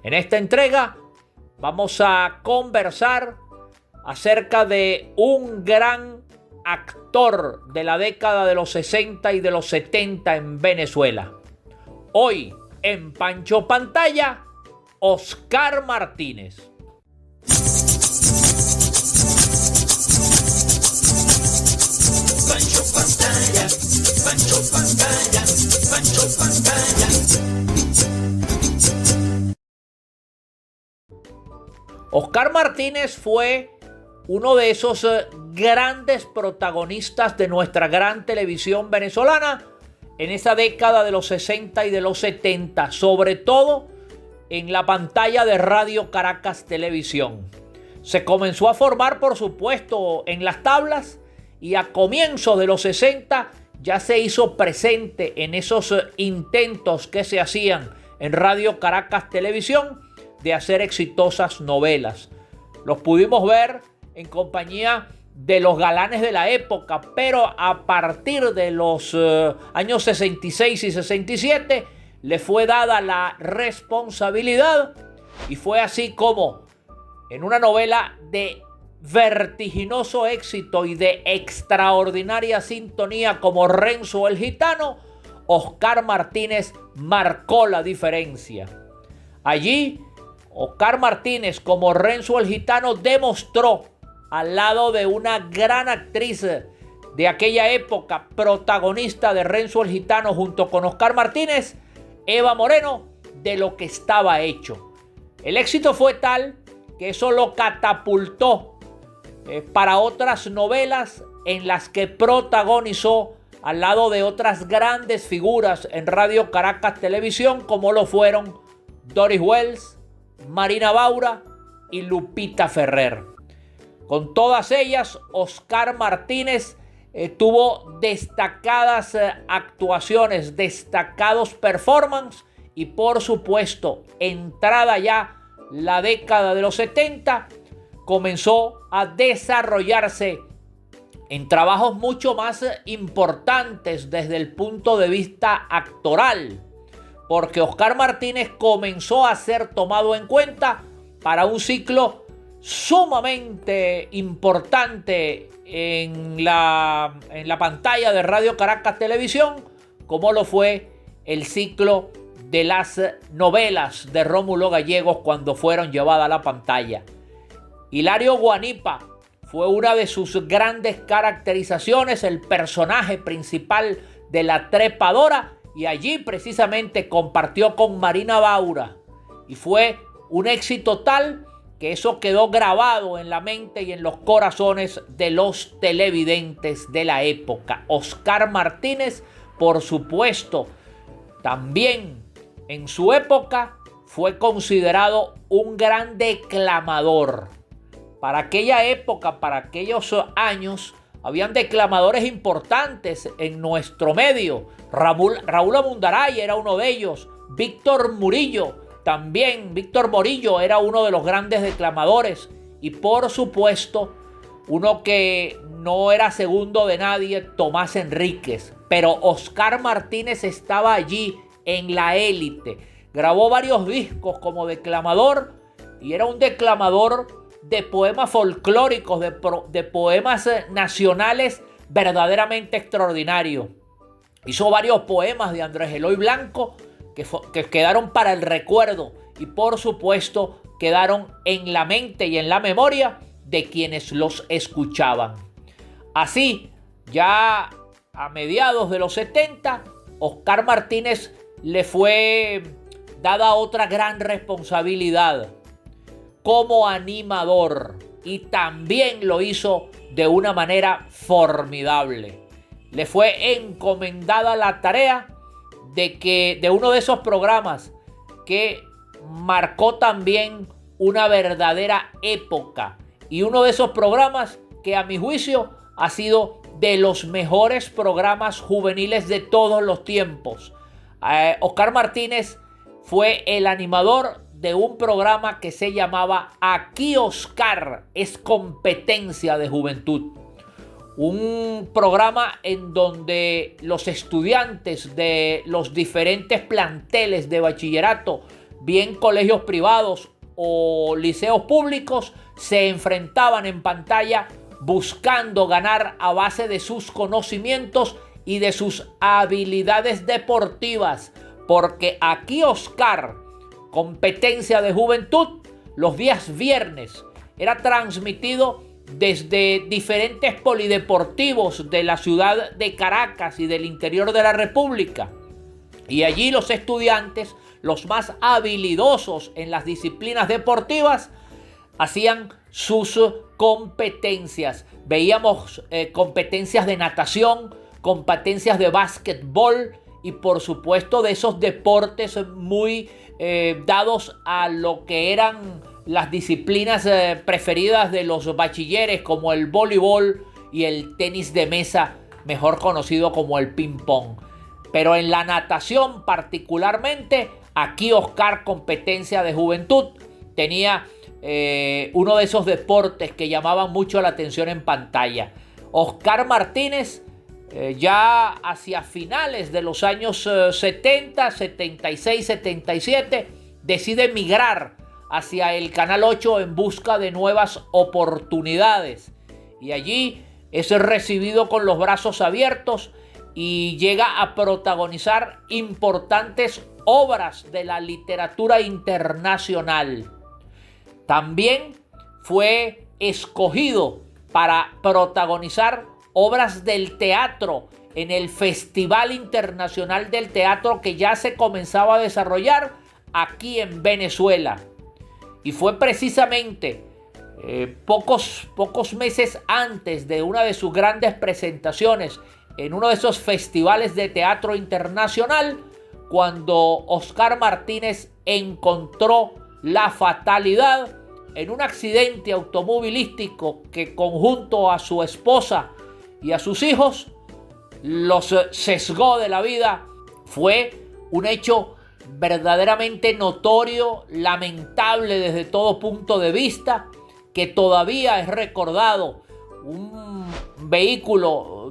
En esta entrega vamos a conversar acerca de un gran actor de la década de los 60 y de los 70 en Venezuela. Hoy en Pancho Pantalla, Oscar Martínez. Pancho Pantalla, Pancho Pantalla, Pancho Pantalla. Oscar Martínez fue uno de esos grandes protagonistas de nuestra gran televisión venezolana en esa década de los 60 y de los 70, sobre todo en la pantalla de Radio Caracas Televisión. Se comenzó a formar, por supuesto, en las tablas y a comienzos de los 60 ya se hizo presente en esos intentos que se hacían en Radio Caracas Televisión de hacer exitosas novelas. Los pudimos ver en compañía de los galanes de la época, pero a partir de los años 66 y 67 le fue dada la responsabilidad y fue así como en una novela de vertiginoso éxito y de extraordinaria sintonía como Renzo el Gitano, Oscar Martínez marcó la diferencia. Allí Oscar Martínez como Renzo el Gitano demostró, al lado de una gran actriz de aquella época, protagonista de Renzo el Gitano junto con Oscar Martínez, Eva Moreno, de lo que estaba hecho. El éxito fue tal que eso lo catapultó para otras novelas en las que protagonizó al lado de otras grandes figuras en Radio Caracas Televisión, como lo fueron Doris Wells, Marina Baura y Lupita Ferrer. Con todas ellas, Oscar Martínez tuvo destacadas actuaciones, destacados performances y, por supuesto, entrada ya la década de los 70, comenzó a desarrollarse en trabajos mucho más importantes desde el punto de vista actoral, porque Oscar Martínez comenzó a ser tomado en cuenta para un ciclo sumamente importante en la pantalla de Radio Caracas Televisión, como lo fue el ciclo de las novelas de Rómulo Gallegos cuando fueron llevadas a la pantalla. Hilario Guanipa fue una de sus grandes caracterizaciones, el personaje principal de La Trepadora, y allí precisamente compartió con Marina Baura y fue un éxito tal que eso quedó grabado en la mente y en los corazones de los televidentes de la época. Oscar Martínez, por supuesto, también en su época fue considerado un gran declamador. Para aquella época, para aquellos años, habían declamadores importantes en nuestro medio. Raúl Amundaray era uno de ellos. Víctor Murillo era uno de los grandes declamadores. Y por supuesto, uno que no era segundo de nadie, Tomás Enríquez. Pero Oscar Martínez estaba allí en la élite. Grabó varios discos como declamador y era un declamador de poemas folclóricos, de poemas nacionales verdaderamente extraordinarios. Hizo varios poemas de Andrés Eloy Blanco que quedaron para el recuerdo y por supuesto quedaron en la mente y en la memoria de quienes los escuchaban. Así, ya a mediados de los 70, Oscar Martínez le fue dada otra gran responsabilidad como animador, y también lo hizo de una manera formidable. Le fue encomendada la tarea de uno de esos programas que marcó también una verdadera época, y uno de esos programas que a mi juicio ha sido de los mejores programas juveniles de todos los tiempos. Oscar Martínez fue el animador de un programa que se llamaba Aquí Oscar es competencia de juventud. Un programa en donde los estudiantes de los diferentes planteles de bachillerato bien colegios privados o liceos públicos, se enfrentaban en pantalla buscando ganar a base de sus conocimientos y de sus habilidades deportivas, porque aquí Oscar, competencia de juventud, los días viernes era transmitido desde diferentes polideportivos de la ciudad de Caracas y del interior de la República. Y allí los estudiantes, los más habilidosos en las disciplinas deportivas, hacían sus competencias. Veíamos competencias de natación, competencias de básquetbol y por supuesto de esos deportes muy dados a lo que eran las disciplinas preferidas de los bachilleres, como el voleibol y el tenis de mesa, mejor conocido como el ping pong. Pero en la natación particularmente, aquí Oscar, competencia de juventud, tenía uno de esos deportes que llamaban mucho la atención en pantalla. Oscar Martínez, ya hacia finales de los años 70, 76, 77, decide migrar hacia el Canal 8 en busca de nuevas oportunidades. Y allí es recibido con los brazos abiertos y llega a protagonizar importantes obras de la literatura internacional. También fue escogido para protagonizar obras del teatro en el Festival Internacional del Teatro que ya se comenzaba a desarrollar aquí en Venezuela. Y fue precisamente pocos meses antes de una de sus grandes presentaciones en uno de esos festivales de teatro internacional cuando Oscar Martínez encontró la fatalidad en un accidente automovilístico que, junto a su esposa y a sus hijos, los sesgó de la vida. Fue un hecho verdaderamente notorio, lamentable desde todo punto de vista, que todavía es recordado. Un vehículo,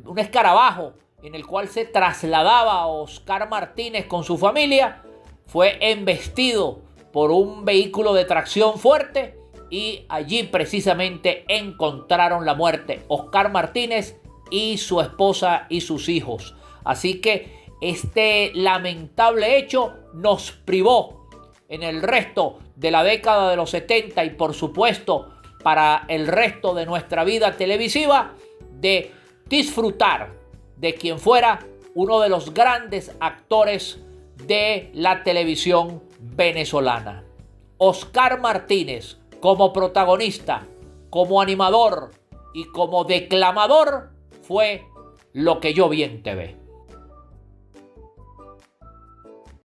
un escarabajo en el cual se trasladaba Oscar Martínez con su familia, fue embestido por un vehículo de tracción fuerte y allí precisamente encontraron la muerte Oscar Martínez y su esposa y sus hijos. Así que este lamentable hecho nos privó en el resto de la década de los 70 y por supuesto para el resto de nuestra vida televisiva de disfrutar de quien fuera uno de los grandes actores de la televisión venezolana. Oscar Martínez, como protagonista, como animador y como declamador, fue Lo que yo vi en TV.